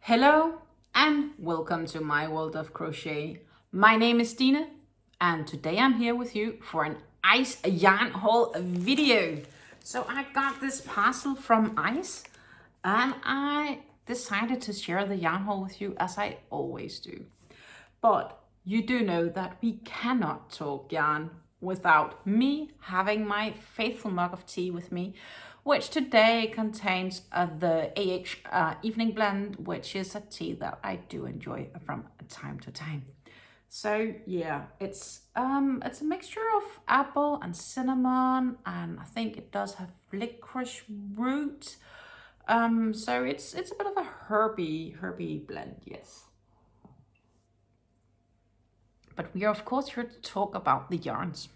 Hello and welcome to my world of crochet. My name is Dina and today I'm here with you for an ice yarn haul video. So I got this parcel from Ice and I decided to share the yarn haul with you as I always do. But you do know that we cannot talk yarn without me having my faithful mug of tea with me, which today contains the evening blend, which is a tea that I do enjoy from time to time. So yeah, it's a mixture of apple and cinnamon, and I think it does have licorice root. So it's a bit of a herby blend, yes. But we are of course here to talk about the yarns.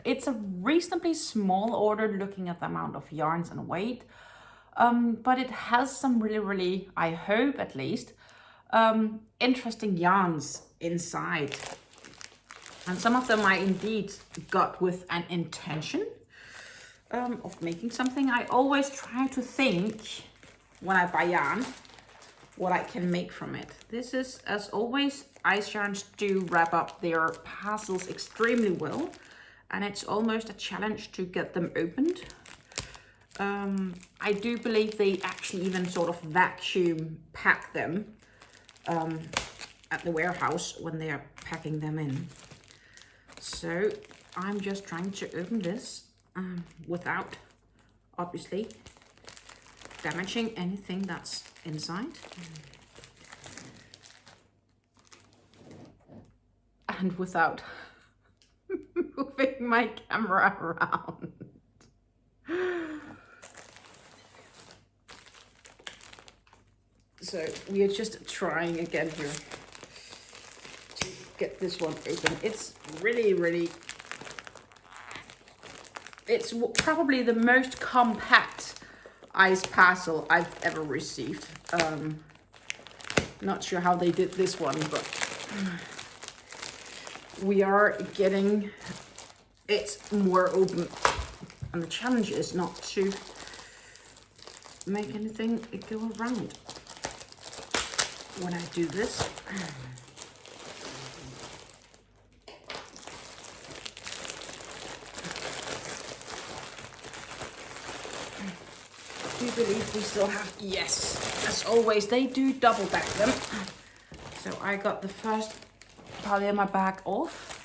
It's a reasonably small order looking at the amount of yarns and weight, but it has some really, I hope at least, interesting yarns inside. And some of them I indeed got with an intention of making something. I always try to think when I buy yarn what I can make from it. This is, as always, ice yarns do wrap up their parcels extremely well, and it's almost a challenge to get them opened. I do believe they actually even sort of vacuum pack them at the warehouse when they are packing them in. So I'm just trying to open this without obviously damaging anything that's inside. And without moving my camera around. So we are just trying again here to get this one open. It's really, it's probably the most compact ice parcel I've ever received. Not sure how they did this one, but we are getting it more open. And the challenge is not to make anything go around when I do this. I do believe we still have, yes, as always, they do double back them. So I got the first polymer bag off,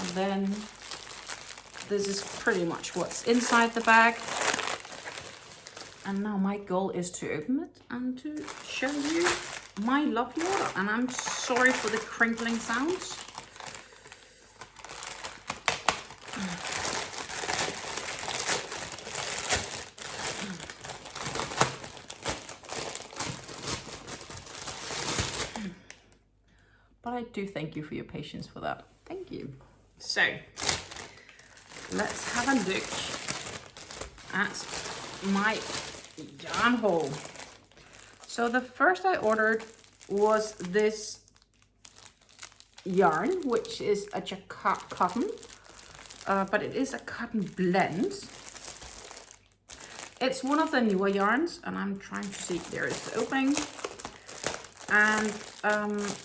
and then this is pretty much what's inside the bag. And now my goal is to open it and to show you my lovely order. And I'm sorry for the crinkling sounds. But I do thank you for your patience for that. Thank you. So let's have a look at my yarn haul. So the first I ordered was this yarn, which is a Jaquard cotton, but it is a cotton blend. It's one of the newer yarns, and I'm trying to see, there is the opening. And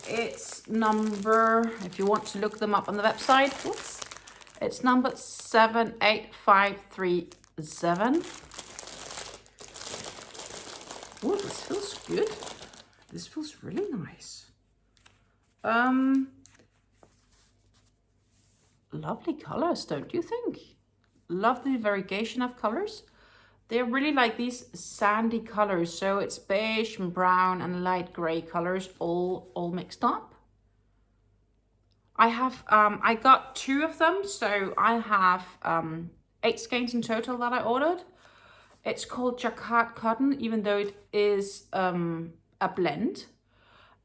it's number, if you want to look them up on the website, whoops, it's number 78537. Oh, this feels good. This feels really nice. Lovely colors, don't you think? Lovely variegation of colors. They're really like these sandy colors, so it's beige and brown and light gray colors all mixed up. I have I got 2 of them, so I have 8 skeins in total that I ordered. It's called Jaquard cotton, even though it is a blend.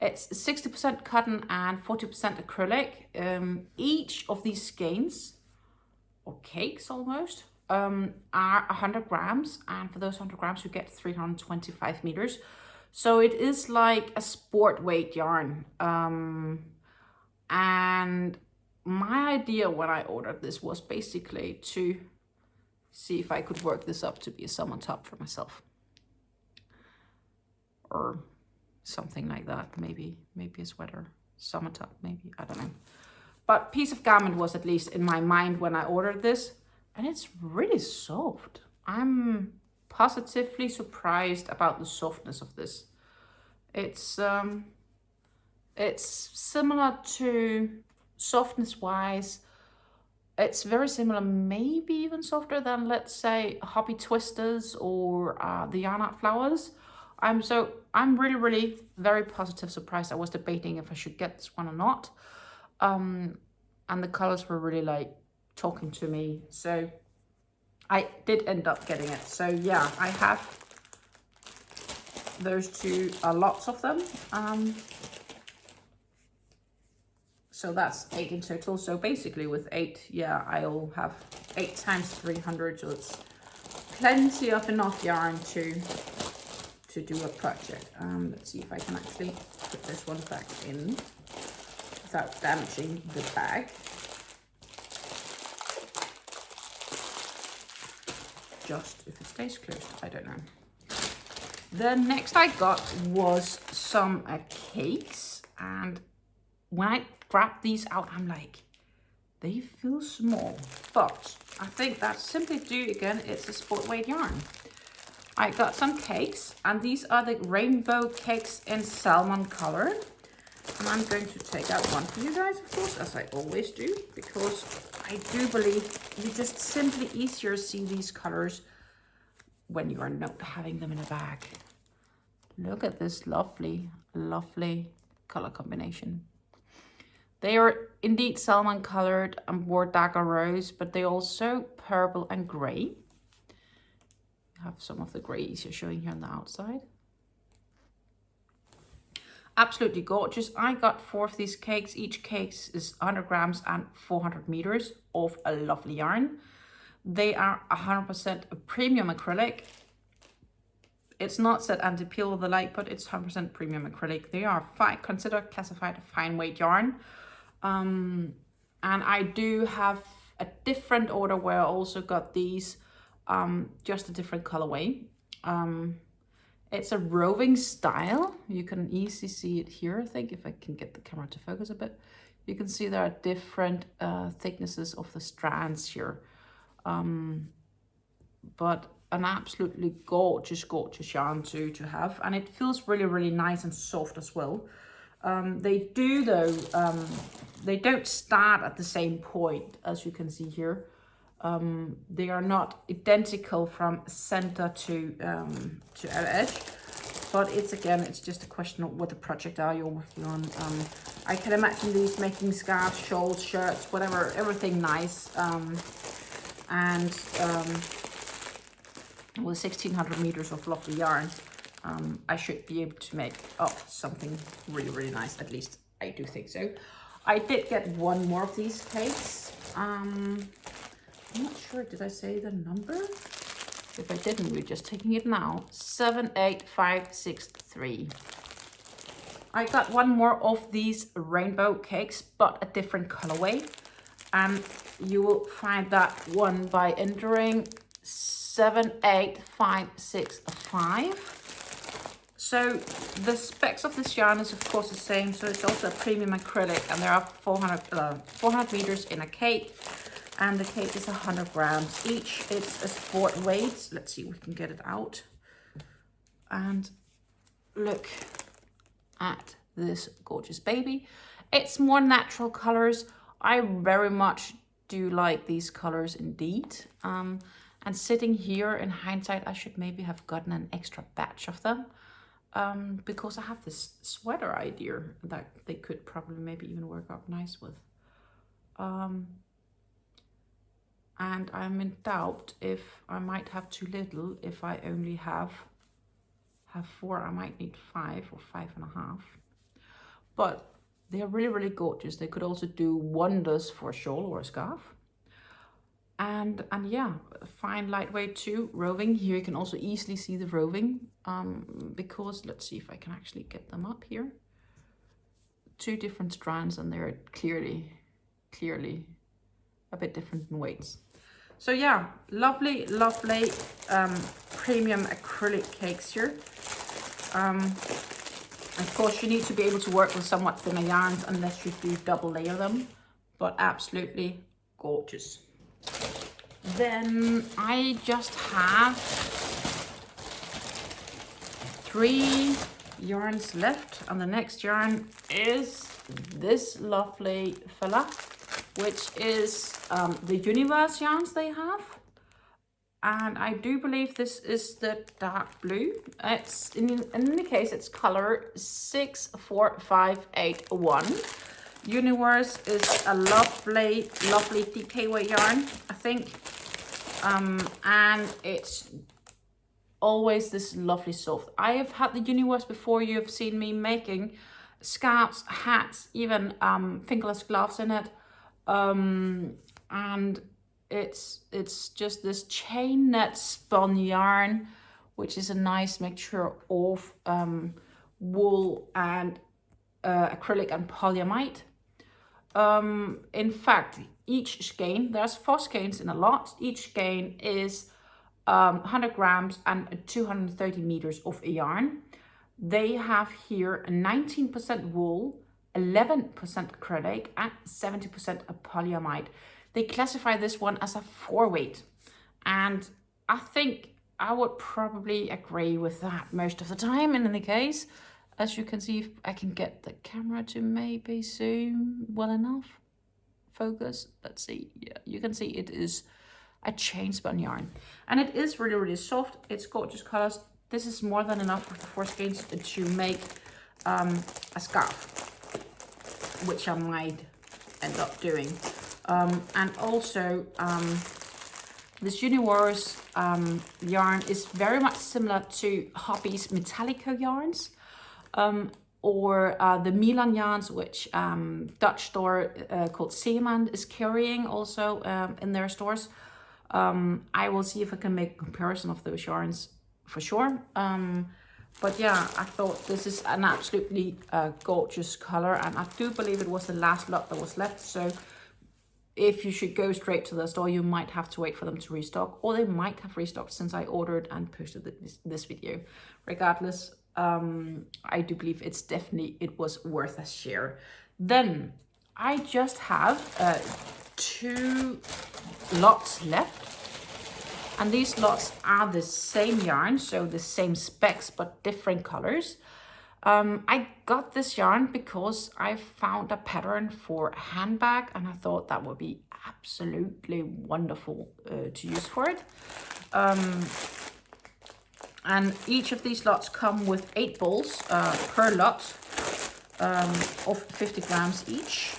It's 60% cotton and 40% acrylic. Each of these skeins, or cakes almost, are 100 grams, and for those 100 grams you get 325 meters. So it is like a sport weight yarn. And my idea when I ordered this was basically to see if I could work this up to be a summer top for myself. Or something like that. Maybe a sweater, summer top, maybe, I don't know. But piece of garment was at least in my mind when I ordered this, and it's really soft. I'm positively surprised about the softness of this. It's similar to softness wise. It's very similar, maybe even softer than, let's say, Hobby Twisters or the Yarn Art Flowers. I'm really very positive surprised. I was debating if I should get this one or not. And the colors were really like talking to me. So I did end up getting it. So yeah, I have those two, lots of them. So that's 8 in total. So basically with 8, yeah, I'll have 8 times 300. So it's plenty of enough yarn to do a project. Let's see if I can actually put this one back in without damaging the bag. Just if it stays closed, I don't know. The next I got was some cakes, and when I grabbed these out, I'm like, they feel small, but I think that's simply due, again, it's a sport weight yarn. I got some cakes, and these are the rainbow cakes in salmon color. And I'm going to take out one for you guys, of course, as I always do, because I do believe you just simply easier see these colors when you are not having them in a bag. Look at this lovely color combination. They are indeed salmon colored and more darker rose, but they also purple and gray. Have some of the grays you're showing here on the outside. Absolutely gorgeous. I got 4 of these cakes. Each cake is 100 grams and 400 meters of a lovely yarn. They are 100% premium acrylic. It's not said anti-peel or the like, but it's 100% premium acrylic. They are considered classified fine weight yarn. And I do have a different order where I also got these, just a different colorway. It's a roving style. You can easily see it here, I think, if I can get the camera to focus a bit. You can see there are different thicknesses of the strands here. But an absolutely gorgeous yarn to have. And it feels really nice and soft as well. They do though, they don't start at the same point, as you can see here. They are not identical from center to edge, but it's just a question of what the project are you're working on. I can imagine these making scarves, shawls, shirts, whatever, everything nice. With 1600 meters of lovely yarn, I should be able to make something really nice. At least I do think so. I did get one more of these cakes. I'm not sure, did I say the number? If I didn't, we're just taking it now. 78563. I got one more of these rainbow cakes, but a different colorway. And you will find that one by entering 78565. So the specs of this yarn is of course the same. So it's also a premium acrylic, and there are 400 meters in a cake. And the cake is 100 grams each. It's a sport weight. Let's see if we can get it out. And look at this gorgeous baby. It's more natural colors. I very much do like these colors indeed. And sitting here in hindsight, I should maybe have gotten an extra batch of them. Because I have this sweater idea that they could probably maybe even work out nice with. And I'm in doubt if I might have too little. If I only have 4, I might need 5 or 5.5. But they're really gorgeous. They could also do wonders for a shawl or a scarf. And yeah, fine lightweight too. Roving here, you can also easily see the roving, because let's see if I can actually get them up here. 2 different strands, and they're clearly a bit different in weights. So yeah, lovely premium acrylic cakes here. Of course, you need to be able to work with somewhat thinner yarns unless you do double layer them, but absolutely gorgeous. Then I just have 3 yarns left, and the next yarn is this lovely fella, which is the Universe yarns they have. And I do believe this is the dark blue. It's in any case, it's color 64581. Universe is a lovely, lovely DK yarn, I think. And it's always this lovely soft. I have had the Universe before. You have seen me making scarves, hats, even fingerless gloves in it. And it's just this chain net spun yarn, which is a nice mixture of wool and acrylic and polyamide. In fact, each skein, there's 4 skeins in a lot. Each skein is 100 grams and 230 meters of yarn. They have here 19% wool, 11% acrylic, and 70% polyamide. They classify this one as a 4-weight, and I think I would probably agree with that most of the time. In any case, as you can see, if I can get the camera to maybe zoom well enough, focus, let's see, yeah, you can see it is a chain spun yarn, and it is really, really soft. It's gorgeous colors. This is more than enough of the 4 skeins to make a scarf, which I might end up doing. And also this Universe yarn is very much similar to Hobby's Metallico yarns, or the Milan yarns, which Dutch store called Salmon is carrying also in their stores. I will see if I can make a comparison of those yarns for sure. But yeah, I thought this is an absolutely gorgeous color, and I do believe it was the last lot that was left. So if you should go straight to the store, you might have to wait for them to restock, or they might have restocked since I ordered and posted this video. Regardless, I do believe it was worth a share. Then I just have 2 lots left, and these lots are the same yarn, so the same specs but different colors. I got this yarn because I found a pattern for a handbag, and I thought that would be absolutely wonderful to use for it. And each of these lots come with 8 balls per lot of 50 grams each.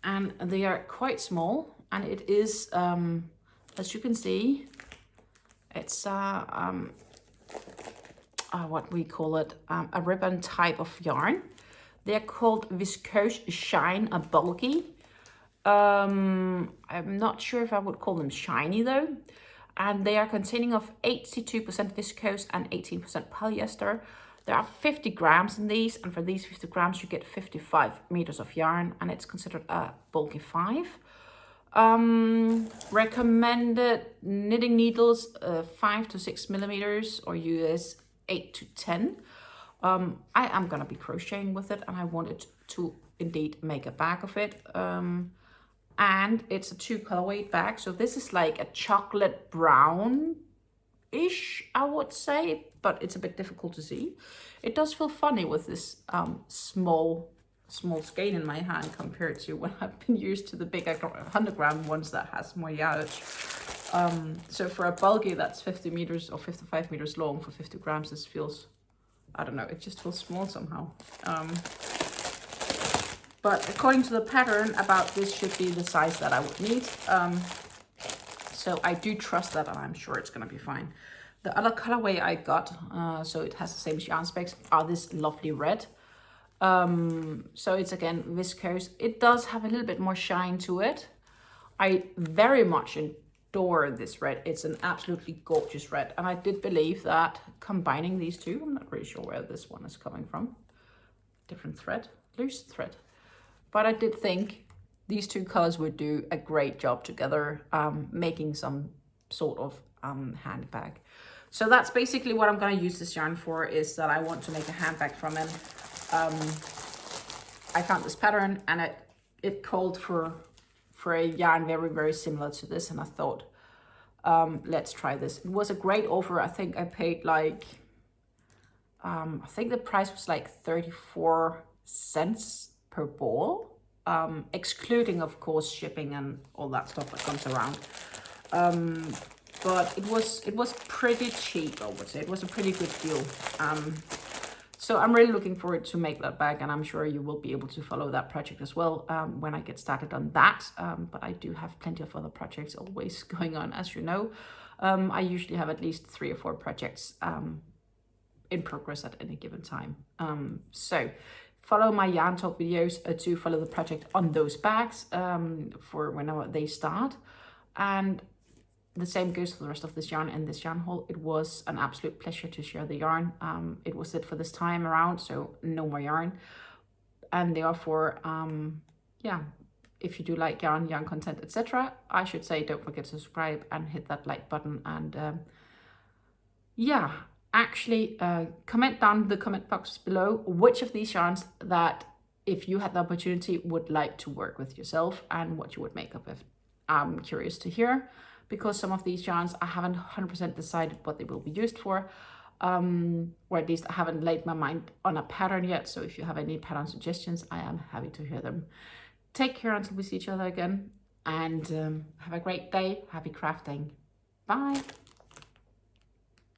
And they are quite small, and it is, as you can see, it's what we call it, a ribbon type of yarn. They're called Viscose Shine, a bulky. I'm not sure if I would call them shiny though. And they are containing of 82% viscose and 18% polyester. There are 50 grams in these, and for these 50 grams you get 55 meters of yarn, and it's considered a bulky 5. Recommended knitting needles 5 to 6 millimeters, or US 8 to 10. I am gonna be crocheting with it, and I wanted to indeed make a bag of it. And it's a 2 colorway bag, so this is like a chocolate brown-ish, I would say, but it's a bit difficult to see. It does feel funny with this small skein in my hand compared to when I've been used to the bigger 100 gram ones that has more yardage. So for a bulky that's 50 meters or 55 meters long for 50 grams, this feels, I don't know, it just feels small somehow. But according to the pattern, about this should be the size that I would need. So I do trust that, and I'm sure it's gonna be fine. The other colorway I got, so it has the same yarn specs, are this lovely red. So it's again viscose. It does have a little bit more shine to it. I very much adore this red. It's an absolutely gorgeous red, and I did believe that combining these two, I'm not really sure where this one is coming from, different thread, loose thread, but I did think these 2 colors would do a great job together, making some sort of handbag. So that's basically what I'm going to use this yarn for, is that I want to make a handbag from it. I found this pattern and it called for a yarn very, very similar to this, and I thought, let's try this. It was a great offer. I think I paid like, I think the price was like 34 cents per ball, excluding of course shipping and all that stuff that comes around. But it was pretty cheap, I would say. It was a pretty good deal. So I'm really looking forward to make that bag, and I'm sure you will be able to follow that project as well when I get started on that. But I do have plenty of other projects always going on, as you know. I usually have at least 3 or 4 projects in progress at any given time. So follow my yarn talk videos to follow the project on those bags for whenever they start. And the same goes for the rest of this yarn and this yarn haul. It was an absolute pleasure to share the yarn. It was it for this time around, so no more yarn. And therefore, yeah, if you do like yarn content, etc., I should say don't forget to subscribe and hit that like button. And yeah, actually comment down in the comment box below which of these yarns that, if you had the opportunity, would like to work with yourself and what you would make of it. I'm curious to hear, because some of these yarns I haven't 100% decided what they will be used for, or at least I haven't laid my mind on a pattern yet. So if you have any pattern suggestions, I am happy to hear them. Take care until we see each other again, and have a great day. Happy crafting. Bye.